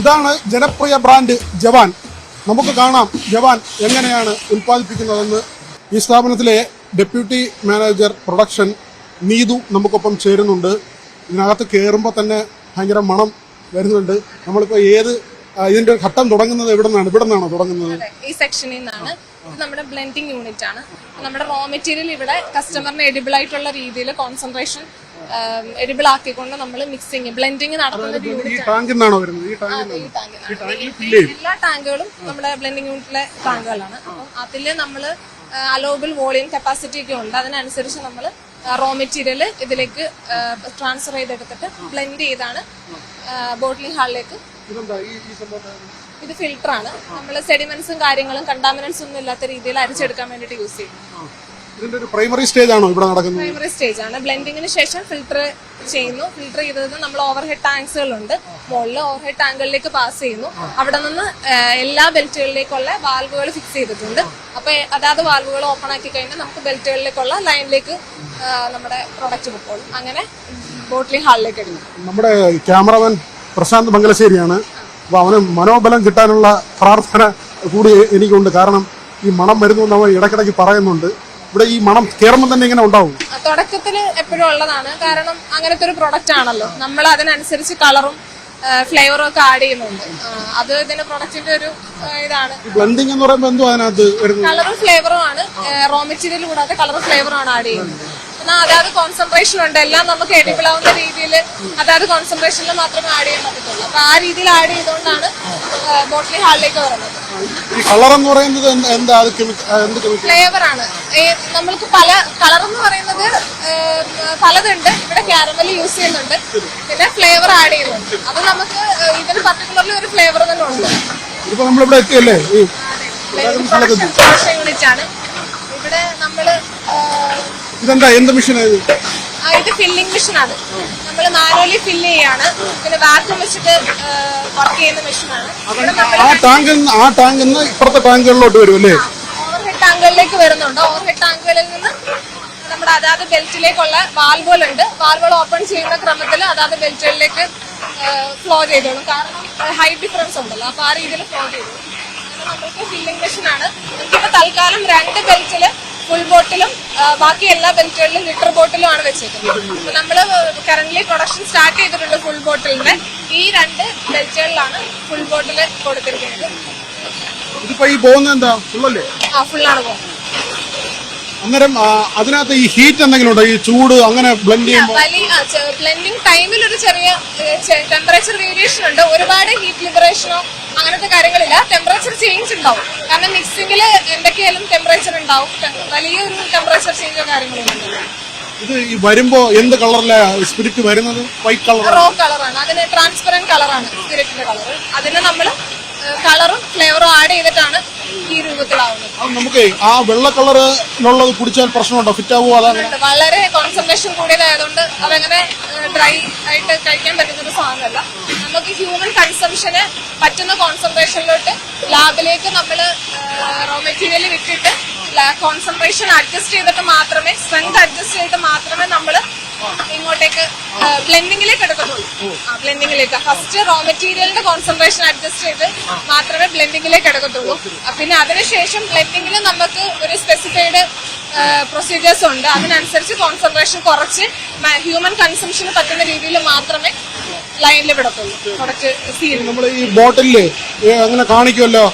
ഇതാണ് ജനപ്രിയ ബ്രാൻഡ് ജവാൻ. നമുക്ക് കാണാം ജവാൻ എങ്ങനെയാണ് ഉൽപ്പാദിപ്പിക്കുന്നതെന്ന്. ഈ സ്ഥാപനത്തിലെ ഡെപ്യൂട്ടി മാനേജർ പ്രൊഡക്ഷൻ നീതു നമുക്കൊപ്പം ചേരുന്നുണ്ട്. ഇതിനകത്ത് കയറുമ്പോൾ തന്നെ ഭയങ്കര മണം വരുന്നുണ്ട്. നമ്മളിപ്പോൾ ഇതിന്റെ ഘട്ടം തുടങ്ങുന്നത് ഇവിടെ നിന്നാണോ തുടങ്ങുന്നത്? ഈ സെക്ഷനിൽ നിന്നാണ്. ഇത് നമ്മുടെ ബ്ലെൻഡിങ് യൂണിറ്റ് ആണ്. നമ്മുടെ റോ മെറ്റീരിയൽ ഇവിടെ കസ്റ്റമറിന് എഡിബിൾ ആയിട്ടുള്ള രീതിയിൽ കോൺസെൻട്രേഷൻ എഡിബിൾ ആക്കിക്കൊണ്ട് നമ്മൾ മിക്സിങ് ബ്ലെൻഡിങ് നടത്തുന്ന എല്ലാ ടാങ്കുകളും നമ്മുടെ ബ്ലെൻഡിങ് യൂണിറ്റിലെ ടാങ്കുകളാണ്. അപ്പം അതിൽ നമ്മൾ അലോബിൾ വോളിയം കപ്പാസിറ്റി ഒക്കെ ഉണ്ട്. അതിനനുസരിച്ച് നമ്മൾ റോ മെറ്റീരിയൽ ഇതിലേക്ക് ട്രാൻസ്ഫർ ചെയ്തെടുത്തിട്ട് ബ്ലെൻഡ് ചെയ്താണ് ബോട്ടിലിംഗ് ഹാളിലേക്ക്. ഇത് ഫിൽട്ടർ ആണ്. നമ്മൾ സെഡിമെന്റ്സും കാര്യങ്ങളും കണ്ടാമിനൻസും ഒന്നും ഇല്ലാത്ത രീതിയിൽ അരിച്ചെടുക്കാൻ വേണ്ടിയിട്ട് യൂസ് ചെയ്യും. ഇതിന്റെ ഒരു പ്രൈമറി സ്റ്റേജ് ആണോ ഇവിടെ നടക്കുന്നത്? പ്രൈമറി സ്റ്റേജ് ആണ്. ബ്ലെൻഡിങ്ങിന് ശേഷം ഫിൽട്ടർ ചെയ്യുന്നു. ഫിൽട്ടർ ചെയ്തത് നമ്മൾ ഓവർഹെഡ് ടാങ്ക്സുകളുണ്ട്. മുകളിൽ ഓവർഹെഡ് ടാങ്കുകളിലേക്ക് പാസ് ചെയ്യുന്നു. അവിടെ നിന്ന് എല്ലാ ബെൽറ്റുകളിലേക്കുള്ള വാൽവുകൾ ഫിക്സ് ചെയ്തിട്ടുണ്ട്. അപ്പൊ അതാത് വാൽവുകൾ ഓപ്പൺ ആക്കി കഴിഞ്ഞാൽ നമുക്ക് ബെൽറ്റുകളിലേക്കുള്ള ലൈനിലേക്ക് നമ്മുടെ പ്രൊഡക്റ്റ് പൊക്കോളും. അങ്ങനെ ബോട്ടിലിംഗ് ഹാളിലേക്ക് എടുക്കും. നമ്മുടെ ക്യാമറമാൻ പ്രശാന്ത് മംഗലശ്ശേരിയാണ്. അപ്പൊ അവന് മനോബലം കിട്ടാനുള്ള പ്രാർത്ഥന കൂടി എനിക്കുണ്ട്. കാരണം ഈ മണം വരുന്നു നമ്മൾ ഇടയ്ക്കിടയ്ക്ക് പറയുന്നുണ്ട്. ഇവിടെ ഈ മണം കയറുമ്പോൾ തന്നെ ഇങ്ങനെ ഉണ്ടാവും. തുടക്കത്തിൽ എപ്പോഴും ഉള്ളതാണ്. കാരണം അങ്ങനത്തെ ഒരു പ്രൊഡക്റ്റ് ആണല്ലോ. നമ്മൾ അതിനനുസരിച്ച് കളറും ഫ്ലേവറും ഒക്കെ ആഡ് ചെയ്യുന്നുണ്ട്. അത് ഇതിന്റെ പ്രൊഡക്റ്റിന്റെ ഒരു ഇതാണ്. ബ്ലെൻഡിംഗ് എന്ന് പറയുമ്പോൾ എന്തോ അതിനകത്ത് കളറും ഫ്ലേവറും ആണ്. റോ മെറ്റീരിയൽ കൂടാതെ കളറും ഫ്ലേവറും ആണ് ആഡ് ചെയ്യുന്നത്. എന്നാൽ അതായത് കോൺസെൻട്രേഷൻ ഉണ്ട്. എല്ലാം നമുക്ക് എഡിബിൾ ആവുന്ന രീതിയിൽ അതായത് കോൺസെൻട്രേഷനിൽ മാത്രമേ ആഡ് ചെയ്യാൻ പറ്റത്തുള്ളൂ. അപ്പൊ ആ രീതിയിൽ ആഡ് ചെയ്തുകൊണ്ടാണ് ബോട്ടിലിംഗ് ഹാളിലേക്ക് വരുന്നത്. ഈ കളർ എന്ന് പറയുന്നത് എന്താ? ഫ്ലേവർ ആണ്. നമ്മൾക്ക് പല കളർ എന്ന് പറയുന്നത് പലതുണ്ട്. ഇവിടെ കാരമൽ യൂസ് ചെയ്യുന്നുണ്ട്. പിന്നെ ഫ്ലേവർ ആഡ് ചെയ്യുന്നുണ്ട്. അത് നമുക്ക് ഇതിന് പർട്ടിക്കുലർലി ഒരു ഫ്ലേവർ തന്നെ ഉണ്ട്. ഇപ്പൊ നമ്മളിവിടെ എത്തിയല്ലേ? യൂണിറ്റ് ആണ് ഇവിടെ. നമ്മള് ഇതെന്താ, എന്ത് മെഷീനാണ് ഇത്? ഇത് ഫില്ലിംഗ് മെഷീനാണ്. നമ്മൾ മാനുവലി ഫില്ല് ചെയ്യാണ്. പിന്നെ വാക്യൂം വെച്ചിട്ട് വർക്ക് ചെയ്യുന്ന മെഷീനാണ്. ആ ടാങ്കിൽ നിന്ന് ഇപ്പുറത്തെ ടാങ്കുകളിലോട്ട് വരും അല്ലേ? ഓവർഹെഡ് ടാങ്കുകളിലേക്ക് വരുന്നുണ്ട്. ഓവർഹെഡ് ടാങ്കുകളിൽ നിന്ന് നമ്മുടെ അതാത് ബെൽറ്റിലേക്കുള്ള വാൽവുകളുണ്ട്. വാൽവുകൾ ഓപ്പൺ ചെയ്യുന്ന ക്രമത്തിൽ അതാത് ബെൽറ്റുകളിലേക്ക് ഫ്ലോ ചെയ്തോളും. കാരണം ഹൈറ്റ് ഡിഫറൻസ് ഉണ്ടല്ലോ. അപ്പൊ ആ രീതിയിൽ ഫ്ലോ ചെയ്തോളും. നമ്മൾക്ക് ഫില്ലിംഗ് മെഷീനാണ്. നമുക്കിപ്പോ തൽക്കാലം 2 ബെൽറ്റില് ഫുൾ ബോട്ടിലും ബാക്കി എല്ലാ ബെൽറ്റുകളിലും ലിറ്റർ ബോട്ടിലും ആണ് വെച്ചേക്കുന്നത്. നമ്മള് കറന്റ്ലി പ്രൊഡക്ഷൻ സ്റ്റാർട്ട് ചെയ്തിട്ടുണ്ട് ഫുൾ ബോട്ടിലിന്റെ. ഈ 2 ബെൽറ്റുകളിലാണ് ഫുൾ ബോട്ടില് കൊടുത്തിരിക്കുന്നത്. ഇതിപ്പോ ഈ പോകുന്നത് എന്താ, ഫുള്ളല്ലേ? ഫുള്ളാണ് പോകുന്നത്. അന്നേരം അതിനകത്ത് ഈ ഹീറ്റ് എന്തെങ്കിലും ഉണ്ടോ? ഈ ചൂട് അങ്ങനെ ബ്ലെൻഡ് ചെയ്യുമ്പോൾ ബ്ലെൻഡിങ് ടൈമിൽ ഒരു ചെറിയ ടെമ്പറേച്ചർ വേരിയേഷൻ ഉണ്ട്. ഒരുപാട് ഹീറ്റ് ലിബറേഷനോ അങ്ങനത്തെ കാര്യങ്ങളില്ല. ടെമ്പറേച്ചർ ചേഞ്ച് ഉണ്ടാവും. കാരണം മിക്സിംഗിൽ എന്തൊക്കെയായാലും ടെമ്പറേച്ചർ ഉണ്ടാവും. വലിയൊരു ടെമ്പറേച്ചർ ചേഞ്ചോ കാര്യങ്ങളൊന്നും. ഇത് ഈ വരുമ്പോ എന്ത് കളറിലെ സ്പിരിറ്റ് വരുന്നത്? വൈറ്റ് കളർ, റോ കളറാണ്. അതിന് ട്രാൻസ്പെറന്റ് കളറാണ് സ്പിരിറ്റിന്റെ കളർ. അതിന് നമ്മള് കളറും ഫ്ലേവറും ആഡ് ചെയ്തിട്ടാണ് ഈ രൂപത്തിലാവുന്നത്. നമുക്ക് ആ വെള്ള കളറിനുള്ളത് കുടിച്ചാൽ പ്രശ്നമുണ്ടോ? ഫിറ്റ് ആവുമോ? അതാണ് വളരെ കോൺസെൻട്രേഷൻ കൂടിയതായതുകൊണ്ട് അതങ്ങനെ ഡ്രൈ ആയിട്ട് കഴിക്കാൻ പറ്റുന്ന ഒരു സാധനമല്ല. നമുക്ക് ഹ്യൂമൻ കൺസംഷന് പറ്റുന്ന കോൺസെൻട്രേഷനിലോട്ട് ലാബിലേക്ക് നമ്മൾ റോ മെറ്റീരിയൽ വിട്ടിട്ട് കോൺസെൻട്രേഷൻ അഡ്ജസ്റ്റ് ചെയ്തിട്ട് മാത്രമേ, സ്ട്രെങ്ത് അഡ്ജസ്റ്റ് ചെയ്തിട്ട് മാത്രമേ നമ്മൾ ഇങ്ങോട്ടേക്ക് ബ്ലെൻഡിങ്ങിലേക്ക് എടുക്കത്തുള്ളൂ. ബ്ലെൻഡിങ്ങിലേക്ക് ഫസ്റ്റ് റോ മെറ്റീരിയലിന്റെ കോൺസെൻട്രേഷൻ അഡ്ജസ്റ്റ് ചെയ്ത് മാത്രമേ ബ്ലെൻഡിങ്ങിലേക്ക് എടുക്കത്തുള്ളൂ. പിന്നെ അതിനുശേഷം ബ്ലെൻഡിങ്ങിൽ നമുക്ക് ഒരു സ്പെസിഫൈഡ് പ്രൊസീജിയേഴ്സ് ഉണ്ട്. അതിനനുസരിച്ച് കോൺസെൻട്രേഷൻ കുറച്ച് ഹ്യൂമൻ കൺസംഷന് പറ്റുന്ന രീതിയിൽ മാത്രമേ ലൈനിൽ വിടത്തുള്ളൂ. പ്രൊഡക്റ്റ് സീൽ നമ്മൾ ഈ ബോട്ടില് അങ്ങനെ കാണിക്കുമല്ലോ,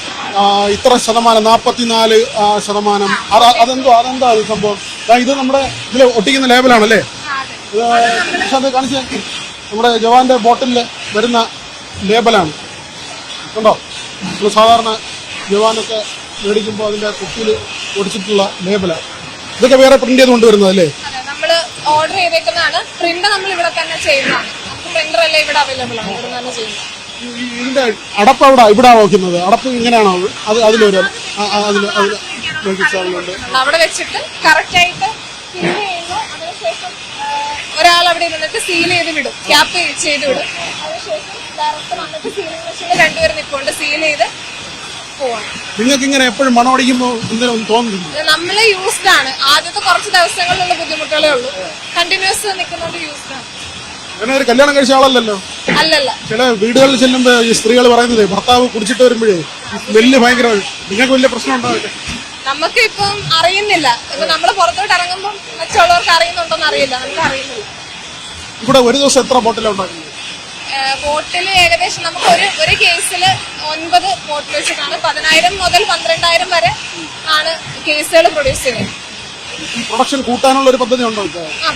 ഇത്ര ശതമാനം, 44%. അതെന്താ സംഭവം? ഇത് നമ്മുടെ ഇതിൽ ഒട്ടിക്കുന്ന ലേബലാണല്ലേ? കാണിച്ച് നമ്മുടെ ജവാന്റെ ബോട്ടിലിൽ വരുന്ന ലേബലാണ്. കണ്ടോ? നമ്മൾ സാധാരണ ജവാനൊക്കെ മേടിക്കുമ്പോൾ അതിന്റെ കുപ്പിയിൽ ഒടിച്ചിട്ടുള്ള ലേബലാണ്. ഇതൊക്കെ വേറെ പ്രിന്റ് ചെയ്ത് കൊണ്ടുവരുന്നതല്ലേ? നമ്മൾ ഓർഡർ ചെയ്തേക്കുന്നതാണ്. പ്രിന്റ് നമ്മൾ ഇവിടെ തന്നെ ചെയ്യുന്നതാണ്. പ്രിന്റർ അല്ലേ ഇവിടെ അവൈലബിൾ ആണ്. ഇവിടെ തന്നെ ചെയ്യുന്നത്. ഇതിന്റെ അടപ്പ് ഇവിടെ വയ്ക്കുന്നത്? അടപ്പ് ഇങ്ങനെയാണോ? അതിലൊരു അവിടെ വെച്ചിട്ട് കറക്റ്റ് ആയിട്ട് ഫിൽ ചെയ്യുന്നു. അതിനുശേഷം ഒരാൾ അവിടെ ഇരുന്നിട്ട് സീൽ ചെയ്ത് വിടും. ക്യാപ്പ് ചെയ്ത് വിടും. അതിനുശേഷം ഡയറക്റ്റ് വന്നിട്ട് സീലിംഗ് മെഷീനിൽ 2 പേര് നിൽക്കൊണ്ട് സീൽ ചെയ്ത് പോവാണ്. നിങ്ങൾക്ക് ഇങ്ങനെ എപ്പോഴും മണം അടിക്കുമ്പോൾ എന്തെങ്കിലും തോന്നുന്നില്ല? നമ്മള് യൂസ്ഡ് ആണ്. ആദ്യത്തെ കുറച്ച് ദിവസങ്ങളിലുള്ള ബുദ്ധിമുട്ടുകളേ ഉള്ളൂ. കണ്ടിന്യൂസ് നിൽക്കുന്നതുകൊണ്ട് യൂസ്ഡ് ആണ്. അങ്ങനെ ഒരു കല്യാണം കഴിച്ച ആളല്ലല്ലോ. അല്ലല്ല. ചില വീടുകളിൽ ചെല്ലുമ്പോ ഈ സ്ത്രീകൾ പറയുന്നത് ഭർത്താവ് കുടിച്ചിട്ട് വരുമ്പോഴേ വലിയ ഭയങ്കര നിങ്ങൾക്ക് വലിയ പ്രശ്നം ഉണ്ടാവില്ല. നമുക്ക് ഇപ്പം അറിയുന്നില്ല. ഇപ്പൊ നമ്മള് പുറത്തോട്ട് ഇറങ്ങുമ്പോൾ മറ്റുള്ളവർക്ക് അറിയുന്നുണ്ടോന്ന് അറിയില്ല, നമുക്ക് അറിയുന്നില്ല. ഇവിടെ ഒരു ദിവസം എത്ര ബോട്ടിലാണ് ഉണ്ടാക്കുന്നത്? ബോട്ടിൽ ഏകദേശം നമുക്ക് ഒരു കേസിൽ 9 ബോട്ടിൽ വെച്ചിട്ടാണ് 10,000 മുതൽ 12,000 വരെ ആണ് കേസുകൾ പ്രൊഡ്യൂസ് ചെയ്യുന്നത്. പ്രൊഡക്ഷൻ കൂട്ടാനുള്ള ഒരു പദ്ധതി ഉണ്ടോ?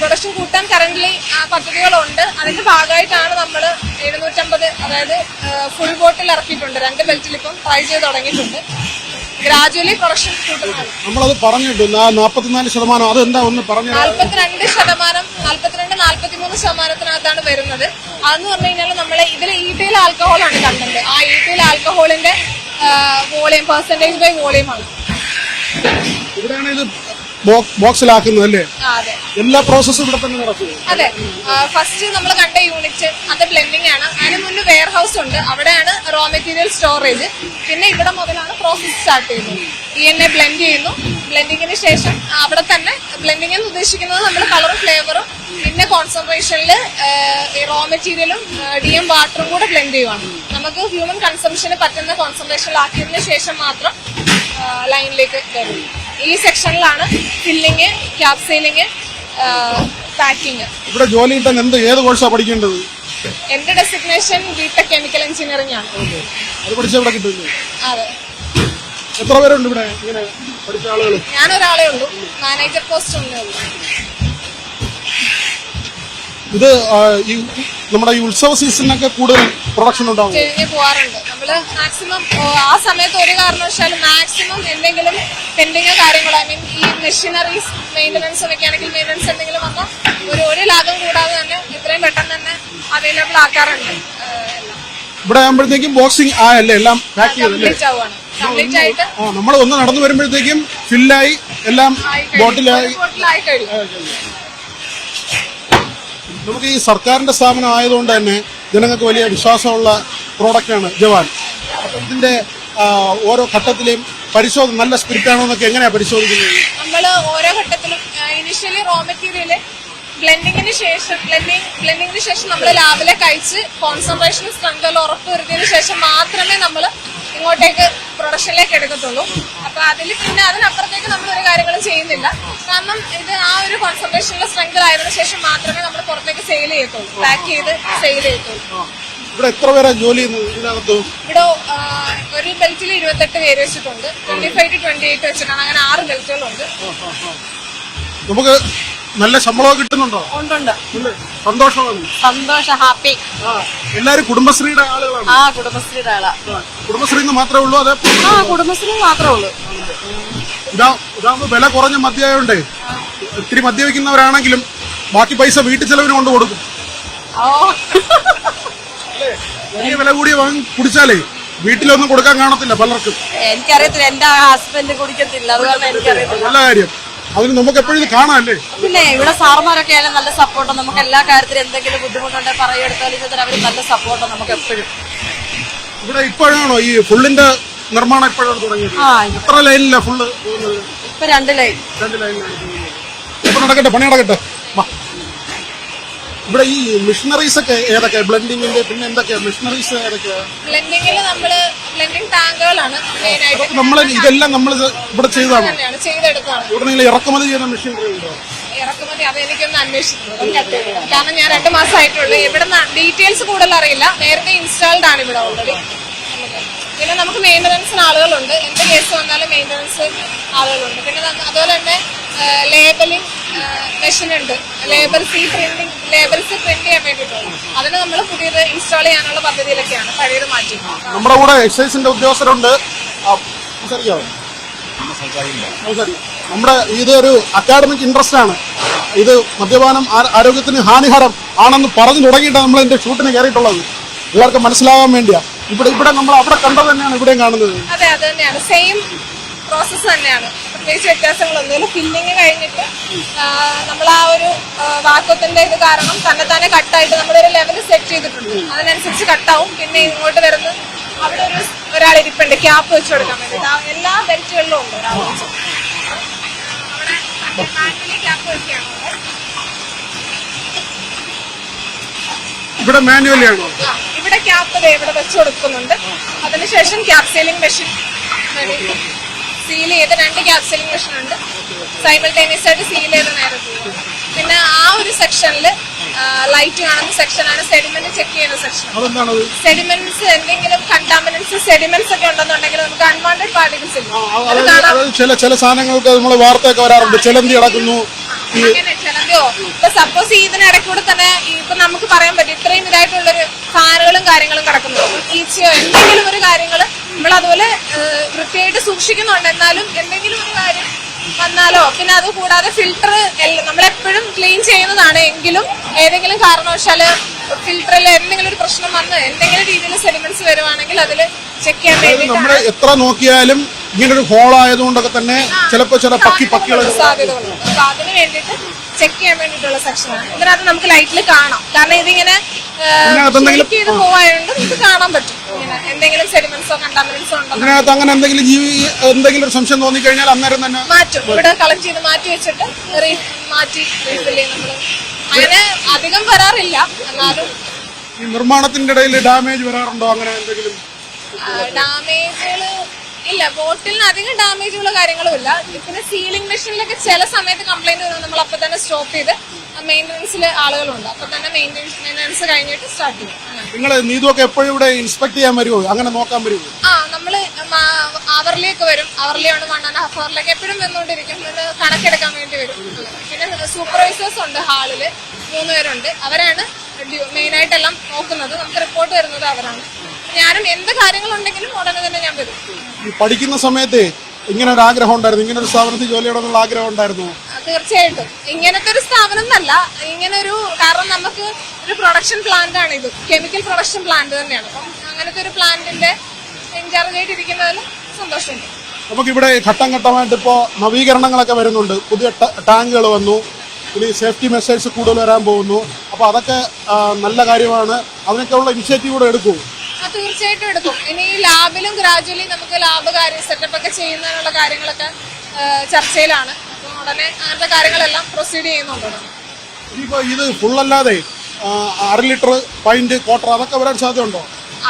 പ്രൊഡക്ഷൻ കൂട്ടാൻ കറന്റ്ലി പദ്ധതികളുണ്ട്. അതിന്റെ ഭാഗമായിട്ടാണ് നമ്മൾ 750, അതായത് ഫുൾ ബോട്ടിൽ ഇറക്കിയിട്ടുണ്ട്. 2 ബെൽറ്റിൽ ഇപ്പം ട്രൈ ചെയ്ത് തുടങ്ങിയിട്ടുണ്ട്. ഗ്രാജുവലി പ്രൊഡക്ഷൻ കൂട്ടുന്നതാണ്. നമ്മളത് പറഞ്ഞിട്ട് 44%. അതെന്താ ഒന്ന് പറഞ്ഞു? 42-43%-ത്തിനകത്താണ് വരുന്നത്. അതെന്ന് പറഞ്ഞു കഴിഞ്ഞാൽ നമ്മളെ ഇതിൽ ഈറ്റയിൽ ആൽക്കഹോളാണ് കണ്ടത്. ആ ഈറ്റയിൽ ആൽക്കഹോളിന്റെ വോളിയം പെർസെന്റേജ് ബൈ വോളിയം ആണ്. ഇവിടെയാണ് ഇത് ബോക്സിലാക്കുന്നത് അല്ലേ? അതെ, എല്ലാ പ്രോസസ്സും ഇവിടെ തന്നെ നടക്കും. അതെ. ഫസ്റ്റ് നമ്മൾ കണ്ട യൂണിറ്റ് അത് ബ്ലെൻഡിംഗ് ആണ്. അതിന് മുന്നേ വെയർ ഹൗസ് ഉണ്ട്, അവിടെയാണ് റോ മെറ്റീരിയൽ സ്റ്റോറേജ്. പിന്നെ ഇവിടെ മുതലാണ് പ്രോസസ് സ്റ്റാർട്ട് ചെയ്യുന്നത്. DNA ബ്ലെൻഡ് ചെയ്യുന്നു. ബ്ലെൻഡിങ്ങിന് ശേഷം അവിടെ തന്നെ ബ്ലെൻഡിംഗ് എന്ന് ഉദ്ദേശിക്കുന്നത് നമ്മൾ കളറും ഫ്ലേവറും പിന്നെ കോൺസെൻട്രേഷനിൽ റോ മെറ്റീരിയലും DM വാട്ടറും കൂടെ ബ്ലെൻഡ് ചെയ്യുവാണ്. നമുക്ക് ഹ്യൂമൻ കൺസംഷന് പറ്റുന്ന കോൺസെൻട്രേഷനിലാക്കിയതിനു ശേഷം മാത്രം ലൈനിലേക്ക് വരും. ഈ സെക്ഷനിലാണ് ഫില്ലിങ്, ക്യാപ് സീലിംഗ്, പാക്കിങ്. ഇവിടെ ജോലി കിട്ടാൻ ഏത് കോഴ്സാണ് പഠിക്കേണ്ടത്? എന്റെ ഡെസിഗ്നേഷൻ ബിടെക് കെമിക്കൽ എഞ്ചിനീയറിംഗ് ആണ്. അത് പഠിച്ചാൽ ഇവിടെ കിട്ടുമല്ലോ. അതെ. എത്ര പേരുണ്ട് ഇവിടെ ഇങ്ങനെ പഠിച്ച ആളുകൾ? ഞാനൊരാളേ ഉള്ളൂ. മാനേജർ പോസ്റ്റ് ഒന്നേ ഉള്ളൂ. ഇത് നമ്മുടെ ഈ ഉത്സവ സീസണിനൊക്കെ കൂടുതൽ പ്രൊഡക്ഷൻ ഉണ്ടാവും. കഴിഞ്ഞ് പോവാറുണ്ട്. നമ്മള് മാക്സിമം ആ സമയത്ത് ഒരു കാരണവശാലും മാക്സിമം എന്തെങ്കിലും പെൻഡിങ്ങോ കാര്യങ്ങളോ, ഐ മീൻ ഈ മെഷീനറീസ് മെയിന്റനൻസ്, മെക്കാനിക്കൽ മെയിന്റനൻസ് എന്തെങ്കിലും വന്നാൽ ഒരു ലാഭം കൂടാതെ തന്നെ എത്രയും പെട്ടെന്ന് തന്നെ അവൈലബിൾ ആക്കാറുണ്ട്. ഇവിടെ ആകുമ്പോഴത്തേക്കും ബോക്സിംഗ് ആയല്ലേ, എല്ലാം പാക്ക് ചെയ്തല്ലേ? കംപ്ലീറ്റ് ആയിട്ട് നമ്മൾ ഒന്ന് നടന്നു വരുമ്പോഴത്തേക്കും ഫില്ലായി എല്ലാം ബോട്ടിലായി കഴിഞ്ഞു. നമുക്ക് ഈ സർക്കാരിന്റെ സ്ഥാപനം ആയതുകൊണ്ട് തന്നെ ജനങ്ങൾക്ക് വലിയ വിശ്വാസമുള്ള പ്രോഡക്റ്റാണ് ജവാൻ. അപ്പൊ ഇതിന്റെ ഓരോ ഘട്ടത്തിലെയും പരിശോധന നല്ല സ്പിരിറ്റ് ആണോ എന്നൊക്കെ എങ്ങനെയാ പരിശോധിക്കുന്നത്? നമ്മൾ ഓരോ ഘട്ടത്തിലും ഇനിഷ്യലി റോ മെറ്റീരിയല് ബ്ലെൻഡിങ്ങിന് ശേഷം നമ്മൾ ലാബിലേക്ക് അയച്ച് കോൺസെൻട്രേഷൻ സ്ട്രെങ്ത് ഉറപ്പ് വരുത്തിയതിനു ശേഷം മാത്രമേ നമ്മൾ ഇങ്ങോട്ടേക്ക് പ്രൊഡക്ഷനിലേക്ക് എടുക്കത്തുള്ളൂ. അപ്പൊ അതിൽ പിന്നെ അതിനപ്പുറത്തേക്ക് നമ്മൾ ഒരു കാര്യങ്ങളും ചെയ്യുന്നില്ല. കാരണം ഇത് ആ ഒരു കോൺസെൻട്രേഷനിലെ സ്ട്രെങ്തിലായതിനു ശേഷം മാത്രമേ നമ്മൾ പുറത്തേക്ക് സെയിൽ ചെയ്യത്തുള്ളൂ, പാക്ക് ചെയ്ത് സെയിൽ ചെയ്യത്തുള്ളൂ. ഇവിടെ എത്ര പേരാ ജോലി ചെയ്യുന്നത് ഇതിനകത്ത്? ഇവിടെ ഒരു ബെൽറ്റിൽ 28 പേര് വെച്ചിട്ടുണ്ട്. 25 to 28 വെച്ചിട്ടാണ്. അങ്ങനെ 6 ബെൽറ്റുകളുണ്ട്. നമുക്ക് നല്ല ശമ്പളം കിട്ടുന്നുണ്ടോ? ഉണ്ട്. സന്തോഷമാണ്. സന്തോഷം, ഹാപ്പി. എല്ലാരും കുടുംബശ്രീയുടെ ആളുകളാണ്? കുടുംബശ്രീയുടെ ആളാ. കുടുംബശ്രീന്ന് മാത്രമേ ഉള്ളൂ? അതെ, കുടുംബശ്രീ മാത്രമേ ഉള്ളൂ. ഇതാകുമ്പോ വില കുറഞ്ഞ മദ്യമായോണ്ടേ ഇത്തിരി മദ്യപിക്കുന്നവരാണെങ്കിലും ബാക്കി പൈസ വീട്ടു ചെലവിന് കൊണ്ട് കൊടുക്കും. വലിയ വില കൂടി വാങ്ങി കുടിച്ചാലേ വീട്ടിലൊന്നും കൊടുക്കാൻ കാണത്തില്ല പലർക്കും. എനിക്കറിയത്തില്ല, എന്റെ ഹസ്ബൻഡ് കുടിക്കത്തില്ല, അതുകൊണ്ട് എനിക്കറിയത്തില്ല. നല്ല കാര്യം. അതിന് നമുക്ക് എപ്പോഴും ഇത് കാണാമല്ലേ? പിന്നെ ഇവിടെ സാറുമാരൊക്കെ ആയാലും നല്ല സപ്പോർട്ട്. നമുക്ക് എല്ലാ കാര്യത്തിലും എന്തെങ്കിലും ബുദ്ധിമുട്ടുണ്ടെങ്കിൽ പറയുമെടുത്താലും അവര് നല്ല സപ്പോർട്ട് നമുക്ക് എപ്പോഴും. ഇവിടെ ഇപ്പോഴാണോ ഈ ഫുള്ളിന്റെ നിർമ്മാണം എപ്പോഴാണ് തുടങ്ങിയത്? എത്ര ലൈനില്ല ഫുള്ള്? ഇപ്പൊ 2 ലൈൻ. 2 ലൈനിലാണ്. ഇപ്പൊ നടക്കട്ടെ, പണി നടക്കട്ടെ. ഇവിടെ ഈ മെഷീനറീസ് ഒക്കെ ഏതൊക്കെ? ബ്ലെൻഡിങ്ങിന്റെ പിന്നെ എന്തൊക്കെയാ മെഷീനറീസ് ഏതൊക്കെയാ? ബ്ലെൻഡിങ്ങിൽ നമ്മള് ബ്ലെൻഡിങ് ടാങ്കുകളാണ് മെയിൻ ആയിട്ട്. ഇതെല്ലാം നമ്മൾ ഇവിടെ ചെയ്തതാണ്, ചെയ്തെടുത്താണ്. ഇവിടെ ഇറക്കുമതി ചെയ്യുന്ന മെഷീനറി ഉണ്ടോ? ഇറക്കുമതി അത് എനിക്കൊന്ന് അന്വേഷിക്കുന്നു. കാരണം ഞാൻ 2 മാസമായിട്ടുള്ളൂ. ഇവിടെ ഡീറ്റെയിൽസ് കൂടുതൽ അറിയില്ല. നേരത്തെ ഇൻസ്റ്റാൾഡ് ആണ് ഇവിടെ ഓൾറെഡി. പിന്നെ നമുക്ക് മെയിൻ്റനൻസിന് ആളുകളുണ്ട്. എന്ത് കേസ് വന്നാലും മെയിൻ്റനൻസ് ആളുകളുണ്ട്. പിന്നെ അതുപോലെ തന്നെ ലേബലിംഗ് മെഷീൻ ഉണ്ട്. ലേബൽസ് പ്രിന്റ് ചെയ്യാൻ വേണ്ടിയിട്ടുള്ളൂ. അതിന് നമ്മൾ പുതിയത് ഇൻസ്റ്റാൾ ചെയ്യാനുള്ള പദ്ധതിയിലൊക്കെയാണ്. പഴയത് മാറ്റി. നമ്മുടെ കൂടെ എക്സൈസിന്റെ ഉദ്യോഗസ്ഥരുണ്ട്. നമ്മുടെ ഇതൊരു അക്കാഡമിക് ഇൻട്രസ്റ്റ് ആണ്. ഇത് മദ്യപാനം ആരോഗ്യത്തിന് ഹാനികരം ആണെന്ന് പറഞ്ഞു തുടങ്ങിയിട്ടാണ് നമ്മൾ എന്റെ ഷൂട്ടിന് കയറിയിട്ടുള്ളത്. എല്ലാവർക്കും മനസ്സിലാകാൻ വേണ്ടിയാ. ഇവിടെ നമ്മൾ അവിടെ കണ്ടത് തന്നെയാണ് ഇവിടെയും കാണുന്നത്. അതെ, അത് തന്നെയാണ്. സെയിം പ്രോസസ്സ് തന്നെയാണ്. പ്രത്യേകിച്ച് വ്യത്യാസങ്ങളൊന്നുമില്ല. ഫില്ലിങ് കഴിഞ്ഞിട്ട് നമ്മൾ ആ ഒരു വാക്വത്തിന്റെ ഇത് കാരണം തന്നെ കട്ടായിട്ട് നമ്മളൊരു ലെവൽ സെറ്റ് ചെയ്തിട്ടുണ്ട്. അതിനനുസരിച്ച് കട്ടാവും. പിന്നെ ഇങ്ങോട്ട് വരുന്ന അവിടെ ഒരാൾ ഇരിപ്പുണ്ട് ക്യാപ്പ് വെച്ച് കൊടുക്കാൻ വേണ്ടിട്ട്. എല്ലാ ബെൽറ്റുകളിലും ഉണ്ട് ഒരാൾ വെച്ച്. അവിടെ ക്യാപ്പ് വെക്കുകയാണ്. ഇവിടെ മാനുവലി ആണോ? ഇവിടെ ക്യാപ്പ് ഇവിടെ വെച്ച് കൊടുക്കുന്നുണ്ട്. അതിനുശേഷം ക്യാപ് സീലിംഗ് മെഷീൻ സീൽ ചെയ്ത് 2 ക്യാപ് സീലിംഗ് മെഷീൻ ഉണ്ട്. സൈമൾട്ടേനിയസ് ആയിട്ട് സീൽ ചെയ്ത് നേരെ പോകും. പിന്നെ ആ ഒരു സെക്ഷനിൽ ലൈറ്റ് കാണുന്ന സെക്ഷനാണ് സെഡിമെന്റ് ചെക്ക് ചെയ്യുന്ന സെക്ഷൻ. സെഡിമെന്റ്സ് എന്തെങ്കിലും കണ്ടാമിനൻസ് സെഡിമെന്റ്സ് ഒക്കെ ഉണ്ടെന്നുണ്ടെങ്കിൽ നമുക്ക് അൺവാണ്ടഡ് പാർട്ടിക്കിൾസ് ഇല്ല. ചില സാധനങ്ങൾക്ക് നമ്മൾ വാർത്തയൊക്കെ വരാറുണ്ട്, ചിലന്തി അടക്കുന്നു. അങ്ങനെ ചിലന്തിയോ ഇപ്പൊ സപ്പോസ് ഇതിനിടയ്ക്ക് കൂടെ തന്നെ ഇപ്പൊ നമുക്ക് പറയാൻ പറ്റും ഇത്രയും ഇതായിട്ടുള്ളൊരു ഫാനുകളും കാര്യങ്ങളും കിടക്കുന്നു. ഈച്ചയോ എന്തെങ്കിലും ഒരു കാര്യങ്ങൾ നമ്മൾ അതുപോലെ വൃത്തിയായിട്ട് സൂക്ഷിക്കുന്നുണ്ട്. എന്നാലും എന്തെങ്കിലും ഒരു കാര്യം വന്നാലോ, പിന്നെ അത് കൂടാതെ ഫിൽട്ടർ നമ്മളെപ്പോഴും ക്ലീൻ ചെയ്യുന്നതാണ്. എങ്കിലും ഏതെങ്കിലും കാരണവശാല് ഫിൽട്ടറിൽ എന്തെങ്കിലും ഒരു പ്രശ്നം വന്ന് എന്തെങ്കിലും രീതിയിൽ സെഡിമെന്റ്സ് വരുവാണെങ്കിൽ അതിൽ ചെക്ക് ചെയ്യാൻ വേണ്ടി നമ്മൾ എത്ര നോക്കിയാലും ഇങ്ങനൊരു ഹോൾ ആയതുകൊണ്ടൊക്കെ തന്നെ ചിലപ്പോ ചില പക്കികൾ സാധ്യതകളുണ്ട്. അപ്പൊ അതിന് വേണ്ടിയിട്ട് ചെക്ക് ചെയ്യാൻ വേണ്ടിയിട്ടുള്ള സെക്ഷനാണ്. ഇതിനകത്ത് നമുക്ക് ലൈറ്റിൽ കാണാം. കാരണം ഇതിങ്ങനെ ചെയ്ത് പോവായതുകൊണ്ട് നമുക്ക് കാണാൻ പറ്റും ഇങ്ങനെ എന്തെങ്കിലും സെഡിമെന്റ്സോ കണ്ടാമിനൻസോ ഉണ്ടോ. അതിനകത്ത് അങ്ങനെ എന്തെങ്കിലും എന്തെങ്കിലും ഒരു സംശയം തോന്നിക്കഴിഞ്ഞാൽ അന്നേരം തന്നെ മാറ്റും. ഇവിടെ കളക്ട് ചെയ്ത് മാറ്റി വെച്ചിട്ട് മാറ്റി റീഫിൽ ചെയ്യും നമ്മള്. അങ്ങനെ അധികം വരാറില്ല. എന്നാലും ഈ നിർമ്മാണത്തിന്റെ ഇടയിൽ ഡാമേജ് വരാറുണ്ടോ? അങ്ങനെ എന്തെങ്കിലും ഡാമേജുകള് ഇല്ല. ബോട്ടിലിന് അധികം ഡാമേജുള്ള കാര്യങ്ങളും ഇല്ല. പിന്നെ സീലിംഗ് മെഷീനിലൊക്കെ ചില സമയത്ത് കംപ്ലൈന്റ് വരുമ്പോൾ നമ്മൾ അപ്പൊ തന്നെ സ്റ്റോപ്പ് ചെയ്ത് മെയിൻ്റനൻസിലെ ആളുകളുണ്ട്. അപ്പൊ തന്നെ മെയിൻ്റനൻസ് കഴിഞ്ഞിട്ട് സ്റ്റാർട്ട് ചെയ്യും. നിങ്ങൾ നീതുവൊക്കെ എപ്പോഴും ഇവിടെ ഇൻസ്പെക്ട് ചെയ്യാൻ വരുമോ? അങ്ങനെ നോക്കാൻ വരുമോ? നമ്മള് അവറിലേക്ക് വരും. അവറിലാണ് 1.5 hourലേക്ക് എപ്പോഴും വന്നുകൊണ്ടിരിക്കും. കണക്കെടുക്കാൻ വേണ്ടി വരും. പിന്നെ സൂപ്പർവൈസേഴ്സ് ഉണ്ട് ഹാളില് 3 പേരുണ്ട്. അവരാണ് മെയിൻ ആയിട്ടെല്ലാം നോക്കുന്നത്. നമുക്ക് റിപ്പോർട്ട് വരുന്നത് അവരാണ്. ഞാനും എന്ത് കാര്യങ്ങളുണ്ടെങ്കിലും ഉടനെ തന്നെ ഞാൻ വരും. ഈ പഠിക്കുന്ന സമയത്ത് ഇങ്ങനെ ഒരു ആഗ്രഹം ഉണ്ടായിരുന്നു, ഇങ്ങനെ ഒരു സ്ഥാപനത്തിൽ ജോലി ചെയ്യണമെന്നുള്ള ആഗ്രഹം ഉണ്ടായിരുന്നു? തീർച്ചയായിട്ടും. ഇങ്ങനത്തെ ഒരു സ്ഥാപനം എന്നല്ല, ഇങ്ങനെ ഒരു കാരണം നമുക്ക് ഒരു പ്രൊഡക്ഷൻ പ്ലാന്റ് ആണ് ഇത്. കെമിക്കൽ പ്രൊഡക്ഷൻ പ്ലാന്റ് തന്നെയാണ്. അപ്പം അങ്ങനത്തെ ഒരു പ്ലാന്റിന്റെ ഇൻചാർജ് ആയിട്ട് ഇരിക്കുന്നതിൽ സന്തോഷമുണ്ട്. നമുക്കിവിടെ ഘട്ടം ഘട്ടമായിട്ട് ഇപ്പോ നവീകരണങ്ങളൊക്കെ വരുന്നുണ്ട്. പുതിയ ടാങ്കുകൾ വന്നു. ഇനി സേഫ്റ്റി മെഷേഴ്സ് കൂടുതൽ വരാൻ പോകുന്നു. അപ്പൊ അതൊക്കെ നല്ല കാര്യമാണ്. അതിനൊക്കെയുള്ള ഇനിഷ്യേറ്റീവ് കൂടെ എടുക്കും. തീർച്ചയായിട്ടും എടുക്കും. ഇനി ലാബിലും ഗ്രാജുവലി നമുക്ക് ലാബ് സെറ്റപ്പ് ഒക്കെ ചെയ്യുന്നതിനുള്ള കാര്യങ്ങളൊക്കെ ചർച്ചയിലാണ്. അപ്പൊ ഉടനെ അങ്ങനത്തെ കാര്യങ്ങളെല്ലാം പ്രൊസീഡ് ചെയ്യുന്നുണ്ട്. ഇനിയിപ്പോ ഇത് ഫുള്ളല്ലാതെ 1/2 ലിറ്റർ പൈന്റ് ക്വാർട്ടർ അതൊക്കെ വരാൻ സാധ്യതയുണ്ടോ?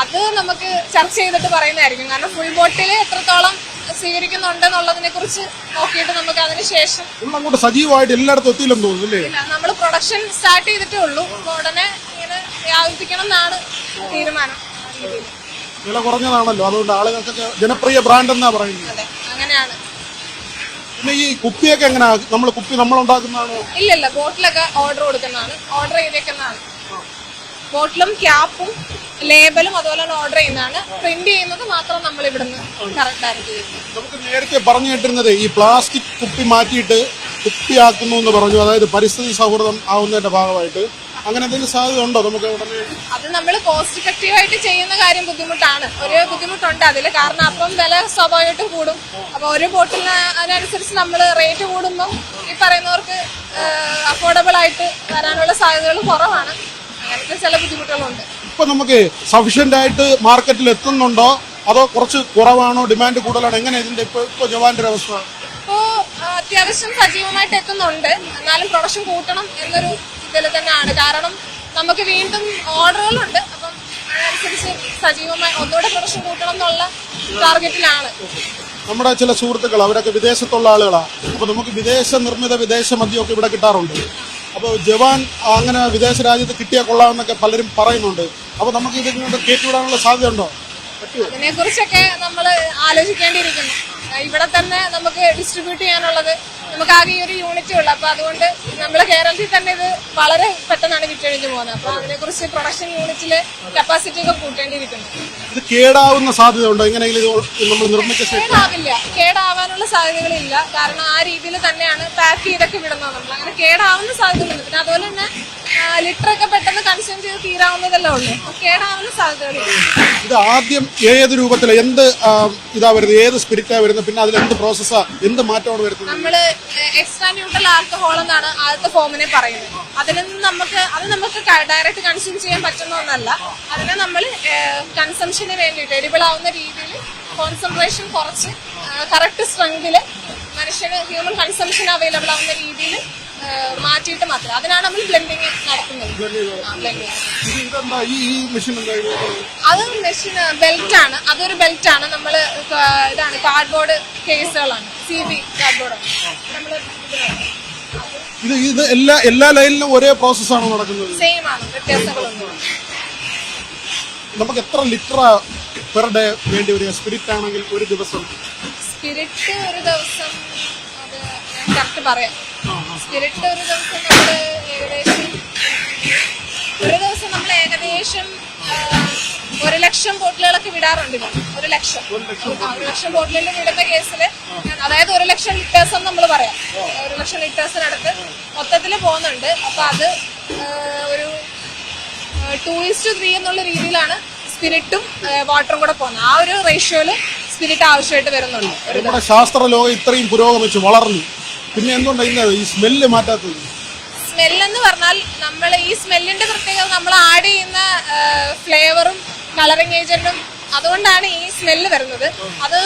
അത് നമുക്ക് ചർച്ച ചെയ്തിട്ട് പറയുന്നതായിരിക്കും. കാരണം ഫുൾ ബോട്ടിൽ എത്രത്തോളം സ്വീകരിക്കുന്നുണ്ടെന്നുള്ളതിനെ കുറിച്ച് നോക്കിയിട്ട് നമുക്ക് അതിന് ശേഷം അങ്ങോട്ട് സജീവമായിട്ട് എല്ലായിടത്തും എത്തിയില്ലെന്ന് തോന്നുന്നില്ലേ? നമ്മൾ പ്രൊഡക്ഷൻ സ്റ്റാർട്ട് ചെയ്തിട്ടേ ഉള്ളൂ. ഉടനെ ഇങ്ങനെ വ്യാപിപ്പിക്കണം എന്നാണ് തീരുമാനം. വില കുറഞ്ഞതാണല്ലോ, അതുകൊണ്ട് ആളുകൾക്കൊക്കെ ജനപ്രിയ ബ്രാൻഡ് എന്നാ പറയുന്നത്. അതെ, അങ്ങനെയാണ്. പിന്നെ ഈ കുപ്പിയൊക്കെ എങ്ങനെയാ? നമ്മൾ ഉണ്ടാക്കുന്നതാണോ? ഇല്ലല്ല, ബോട്ടിലൊക്കെ ഓർഡർ കൊടുക്കുന്നതാണ്. ഓർഡർ ചെയ്തേക്കുന്നതാണ്. ബോട്ടിലും ക്യാപ്പും ലേബലും അതുപോലെ ഓർഡർ ചെയ്യുന്നതാണ്. പ്രിന്റ് ചെയ്യുന്നത് മാത്രം നമ്മൾ ഇവിടുന്ന് കറക്റ്റ് ആയിട്ട്. നമുക്ക് നേരത്തെ പറഞ്ഞു കേട്ടിരുന്നത് ഈ പ്ലാസ്റ്റിക് കുപ്പി മാറ്റിയിട്ട് കുപ്പിയാക്കുന്നു എന്ന് പറഞ്ഞു. അതായത് പരിസ്ഥിതി സൗഹൃദം ആവുന്നതിന്റെ ഭാഗമായിട്ട് അങ്ങനെ എന്തെങ്കിലും സാധ്യത ഉണ്ടോ? നമുക്ക് ഉടനെ അത് നമ്മൾ കോസ്റ്റ് ഇഫക്റ്റീവ് ആയിട്ട് ചെയ്യുന്ന കാര്യം ബുദ്ധിമുട്ടാണ്. ഒരു ബുദ്ധിമുട്ടുണ്ട് അതിൽ. കാരണം അപ്പം വില സ്വാഭാവികമായിട്ടും കൂടും. അപ്പൊ ഒരു ബോട്ടിലിന് അതിനനുസരിച്ച് നമ്മൾ റേറ്റ് കൂടുമ്പോൾ ഈ പറയുന്നവർക്ക് അഫോർഡബിൾ ആയിട്ട് വരാനുള്ള സാധ്യതകൾ കുറവാണ്. അങ്ങനത്തെ ചില ബുദ്ധിമുട്ടുകളുണ്ട്. ഇപ്പൊ നമുക്ക് സഫീഷ്യന്റ് ആയിട്ട് മാർക്കറ്റിൽ എത്തുന്നുണ്ടോ അതോ കുറച്ച് കുറവാണോ? ഡിമാൻഡ് കൂടുതലാണോ? എങ്ങനെ ഇതിന്റെ ഇപ്പൊ ജവാന്റെ അവസ്ഥ? ഇപ്പോ അത്യാവശ്യം സജീവമായിട്ട് എത്തുന്നുണ്ട്. എന്നാലും പ്രൊഡക്ഷൻ കൂട്ടണം എന്നൊരു ഇതിൽ തന്നെയാണ്. കാരണം നമുക്ക് വീണ്ടും ഓർഡറുകളുണ്ട്. അപ്പം അതനുസരിച്ച് സജീവമായി ഒന്നുകൂടെ പ്രൊഡക്ഷൻ കൂട്ടണം എന്നുള്ള ടാർഗറ്റിലാണ്. നമ്മുടെ ചില സുഹൃത്തുക്കൾ അവരൊക്കെ വിദേശത്തുള്ള ആളുകളാണ്. അപ്പൊ നമുക്ക് വിദേശ നിർമ്മിത വിദേശ മദ്യമൊക്കെ ഇവിടെ കിട്ടാറുണ്ട്. അപ്പോൾ ജവാൻ അങ്ങനെ വിദേശ രാജ്യത്ത് കിട്ടിയാൽ കൊള്ളാമെന്നൊക്കെ പലരും പറയുന്നുണ്ട്. അപ്പൊ നമുക്ക് ഇതിനോട് കയറ്റിവിടാനുള്ള സാധ്യത ഉണ്ടോ? അതിനെ കുറിച്ചൊക്കെ നമ്മൾ ആലോചിക്കേണ്ടിയിരിക്കുന്നു. ഇവിടെ തന്നെ നമുക്ക് ഡിസ്ട്രിബ്യൂട്ട് ചെയ്യാനുള്ളത് നമുക്ക് ആകെ ഈ ഒരു യൂണിറ്റേ ഉള്ളു. അപ്പൊ അതുകൊണ്ട് നമ്മള് കേരളത്തിൽ തന്നെ ഇത് വളരെ പെട്ടെന്നാണ് വിറ്റഴിഞ്ഞു പോകുന്നത്. അപ്പൊ അതിനെ കുറിച്ച് പ്രൊഡക്ഷൻ യൂണിറ്റില് കപ്പാസിറ്റി ഒക്കെ കൂട്ടേണ്ടിയിരിക്കുന്നു. ഇത് കേടാവുന്ന സാധ്യത ഉണ്ടോ? എങ്ങനെയെങ്കിലും നമ്മൾ നിർമ്മിച്ച കേടാവാനുള്ള സാധ്യതകളില്ല. കാരണം ആ രീതിയിൽ തന്നെയാണ് പാക്ക് ചെയ്തൊക്കെ വിടുന്നത്. നമ്മൾ അങ്ങനെ കേടാവുന്ന സാധ്യതകളുണ്ട്. പിന്നെ അതുപോലെ തന്നെ ലിറ്ററൊക്കെ പെട്ടെന്ന് കൺസ്യൂം ചെയ്ത് തീരാവുന്നതല്ലേ ഉള്ളൂ. അപ്പൊ കേടാവുന്ന സാധ്യതകളില്ല. ഇത് ആദ്യം ഏത് രൂപത്തില് എന്ത് ഇതാ വരുന്നത്? ഏത് സ്പിരിറ്റാ വരുന്നത്? പിന്നെ അതിൽ എന്ത് പ്രോസസ്സാ, എന്ത് മാറ്റമാണ് വരുന്നത്? നമ്മള് എക്സ്ട്രാ ന്യൂട്രൽ ആൽക്കഹോൾ എന്നാണ് ആദ്യത്തെ ഫോമിനെ പറയുന്നത്. അത് നമുക്ക് ഡയറക്റ്റ് കൺസ്യൂം ചെയ്യാൻ പറ്റുന്ന ഒന്നല്ല. അതിനെ നമ്മൾ കൺസംഷന് വേണ്ടിയിട്ട് എഡിബിൾ ആവുന്ന രീതിയിൽ കോൺസെൻട്രേഷൻ കുറച്ച് കറക്റ്റ് സ്ട്രെങ്തില് മനുഷ്യന് ഹ്യൂമൻ കൺസംഷൻ അവൈലബിൾ ആവുന്ന രീതിയിൽ മാറ്റിയിട്ട് മാത്രം അതിനാണ് നമ്മൾ ബ്ലെൻഡിങ് നടത്തുന്നത്. ബ്ലെൻഡിങ് ഇതെന്താ ഈ മെഷീൻ എന്താ അത് മെഷീൻ ബെൽറ്റ് ആണ്. അതൊരു ബെൽറ്റ് ആണ്. നമ്മൾ ഇതാണ് കാർഡ്ബോർഡ് കേസുകളാണ്. CB കാർഡ്ബോർഡാണ് നമ്മൾ. ഇത് എല്ലാ ലൈനിലും ഒരേ പ്രോസസ്സാണോ നടക്കുന്നത്? സെയിം ആണ്, വ്യത്യാസങ്ങളൊന്നും. നമുക്ക് എത്ര ലിറ്റർ പെർ ഡേ വേണ്ടി വരിക സ്പിരിറ്റ് ആണെങ്കിൽ ഒരു ദിവസം? സ്പിരിറ്റ് ഒരു ദിവസം അത് ഞാൻ കറക്റ്റ് പറയാം. സ്പിരിറ്റ് ഒരു ദിവസം നമ്മൾ ഏകദേശം 1,00,000 ബോട്ടിലുകളൊക്കെ വിടാറുണ്ട്. 1,00,000 ബോട്ടിലുകൾ വിടുന്ന കേസിൽ അതായത് 1,00,000 ലിറ്റേഴ്സ് എന്ന് നമ്മൾ പറയാം. 1,00,000 ലിറ്റേഴ്സിനടുത്ത് മൊത്തത്തിൽ പോകുന്നുണ്ട്. അപ്പൊ അത് ഒരു 2:3 എന്നുള്ള രീതിയിലാണ് സ്പിരിറ്റും വാട്ടറും കൂടെ പോകുന്നത്. ആ ഒരു റേഷ്യോയില് സ്പിരിറ്റ് ആവശ്യമായിട്ട് വരുന്നുണ്ട്. നമ്മുടെ ശാസ്ത്ര ലോകം ഇത്രയും പുരോഗമിച്ചു വളർന്നു, പിന്നെ എന്തുകൊണ്ടാണ് ഈ സ്മെല്ല് മാറ്റാത്തത്? സ്മെല്ലെന്ന് പറഞ്ഞാൽ നമ്മൾ ഈ സ്മെല്ലിന്റെ പ്രത്യേകത നമ്മൾ ആഡ് ചെയ്യുന്ന ഫ്ലേവറും കളറിംഗ് ഏജന്റും അതുകൊണ്ടാണ് ഈ സ്മെല്ല് വരുന്നത്. അത്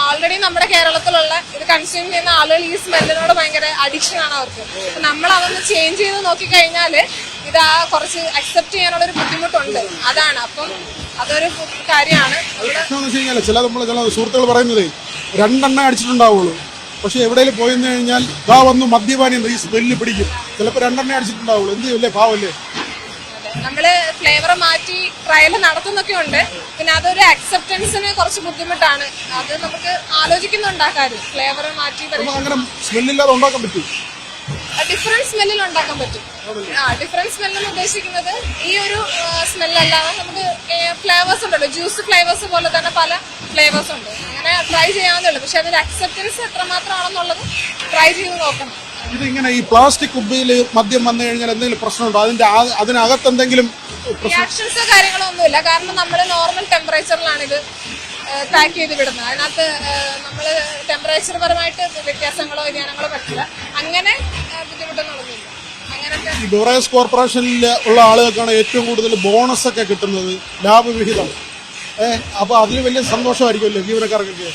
ഓൾറെഡി നമ്മുടെ കേരളത്തിലുള്ള ഇത് കൺസ്യൂം ചെയ്യുന്ന ആളുകൾ ഈ സ്മെല്ലിനോട് ഭയങ്കര അഡിക്ഷൻ ആണ് അവർക്ക്. നമ്മൾ അതൊന്ന് ചേഞ്ച് ചെയ്ത് നോക്കിക്കഴിഞ്ഞാല് ഇത് കുറച്ച് അക്സെപ്റ്റ് ചെയ്യാനുള്ള ഒരു ബുദ്ധിമുട്ടുണ്ട്. അതാണ്. അപ്പം അതൊരു കാര്യമാണ്. ചില സുഹൃത്തുക്കൾ പറയുന്നത് 2 എണ്ണ അടിച്ചിട്ടുണ്ടാവുള്ളൂ, പക്ഷെ എവിടെയെങ്കിലും പോയെന്ന് കഴിഞ്ഞാൽ ദാ വന്നു മദ്യപാനി ഈ സ്മെല്ല് പിടിക്കും. ചിലപ്പോൾ 2 എണ്ണ അടിച്ചിട്ടുണ്ടാവുള്ളൂ. എന്ത് ചെയ്യല്ലേ, പാവല്ലേ? നമ്മള് ഫ്ലേവർ മാറ്റി ട്രയൽ നടത്തുന്നൊക്കെ ഉണ്ട്. പിന്നെ അതൊരു അക്സെപ്റ്റൻസിന് കുറച്ച് ബുദ്ധിമുട്ടാണ്. അത് നമുക്ക് ആലോചിക്കുന്നുണ്ടാക്കാറ്. ഫ്ലേവർ മാറ്റി അങ്ങനെ സ്മെല്ലില്ലാതെ ഉണ്ടാക്കാൻ പറ്റും. ഡിഫറെന്റ് സ്മെല്ലിൽ ഉണ്ടാക്കാൻ പറ്റും. ഡിഫറെന്റ് സ്മെല്ലെന്ന് ഉദ്ദേശിക്കുന്നത് ഈ ഒരു സ്മെല്ലല്ലാതെ നമുക്ക് ഫ്ലേവേഴ്സ് ഉണ്ടല്ലോ, ജ്യൂസ് ഫ്ലേവേഴ്സ് പോലെ തന്നെ പല ഫ്ലേവേഴ്സ് ഉണ്ട്. അങ്ങനെ ട്രൈ ചെയ്യാവുന്നേ. പക്ഷെ അതിന്റെ അക്സെപ്റ്റൻസ് എത്രമാത്രമാണെന്നുള്ളത് ട്രൈ ചെയ്ത് നോക്കണം. ഇതിങ്ങനെ ഈ പ്ലാസ്റ്റിക് കുപ്പിയിൽ മദ്യം വന്നു കഴിഞ്ഞാൽ എന്തെങ്കിലും പ്രശ്നമുണ്ടോ? അതിനകത്ത് എന്തെങ്കിലും റിയാക്ഷൻസോ കാര്യങ്ങളോ ഒന്നുമില്ല. കാരണം നമ്മൾ നോർമൽ ടെമ്പറേച്ചറിലാണ് ഇത് പാക്ക് ചെയ്ത് വിടുന്നത്. അതിനകത്ത് നമ്മൾ ടെമ്പറേച്ചർ പരമായിട്ട് വ്യത്യാസങ്ങളോ വ്യതിയാനങ്ങളോ പറ്റില്ല. അങ്ങനെ ബുദ്ധിമുട്ടൊന്നുമില്ല. അങ്ങനത്തെ ഈ ബിവറേജ് കോർപ്പറേഷനിൽ ഉള്ള ആളുകൾക്കാണ് ഏറ്റവും കൂടുതൽ ബോണസ് ഒക്കെ കിട്ടുന്നത്, ലാഭവിഹിതം. അപ്പൊ അതിൽ വലിയ സന്തോഷമായിരിക്കുമല്ലോ ജീവനക്കാർക്കൊക്കെ.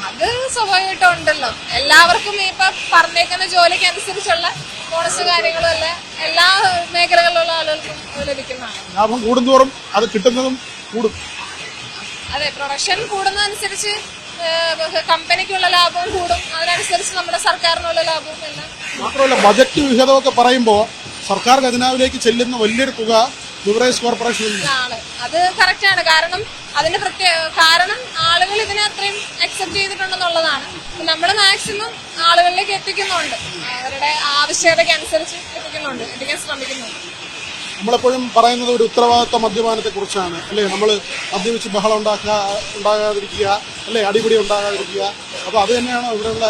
അത് സ്വാഭാവികമായിട്ടും ഉണ്ടല്ലോ. എല്ലാവർക്കും ഇപ്പൊ പറഞ്ഞേക്കുന്ന ജോലിക്ക് അനുസരിച്ചുള്ള ബോണസ് കാര്യങ്ങളും എല്ലാം എല്ലാ മേഖലകളിലുള്ള ആളുകൾക്കും ലഭിക്കുന്നതാണ്. ലാഭം കൂടുന്തോറും അത് കിട്ടുന്നതും കൂടും. അതെ, പ്രൊഡക്ഷൻ കൂടുന്നതനുസരിച്ച് കമ്പനിക്കുള്ള ലാഭവും കൂടും. അതിനനുസരിച്ച് നമ്മുടെ സർക്കാരിനുള്ള ലാഭവും എല്ലാം. മാത്രമല്ല ബജറ്റ് വിഹിതമൊക്കെ പറയുമ്പോൾ സർക്കാർ ഖജനാവിലേക്ക് ചെല്ലുന്ന വലിയൊരു തുക ബിവറേജ് കോർപ്പറേഷനിലാണ്. അത് കറക്റ്റാണ്. കാരണം അതിന്റെ കാരണം ആളുകൾ ഇതിനെ അത്രയും അക്സെപ്റ്റ് ചെയ്തിട്ടുണ്ടെന്നുള്ളതാണ്. നമ്മൾ മാക്സിമം ആളുകളിലേക്ക് എത്തിക്കുന്നുണ്ട്. അവരുടെ ആവശ്യകതയ്ക്ക് അനുസരിച്ച് എത്തിക്കാൻ ശ്രമിക്കുന്നുണ്ട്. നമ്മളെപ്പോഴും പറയുന്നത് ഒരു ഉത്തരവാദിത്വ മദ്യപാനത്തെ കുറിച്ചാണ് അല്ലേ? നമ്മൾ മദ്യപിച്ച് ബഹളം ഉണ്ടാകാതിരിക്കുക അല്ലെ, അടിപിടി ഉണ്ടാകാതിരിക്കുക. അപ്പൊ അത് തന്നെയാണോ ഇവിടെയുള്ള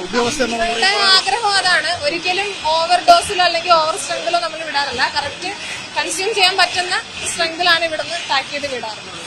ഉദ്യോഗസ്ഥരുടെ ആഗ്രഹം? അതാണ്. ഒരിക്കലും ഓവർ ഡോസിലോ അല്ലെങ്കിൽ ഓവർ സ്ട്രെങ്തിലോ നമ്മൾ വിടാറില്ല. കറക്റ്റ് കൺസ്യൂം ചെയ്യാൻ പറ്റുന്ന സ്ട്രെങ്തിലാണ് ഇവിടുന്ന് പാക്ക് ചെയ്ത് വിടാറുള്ളത്.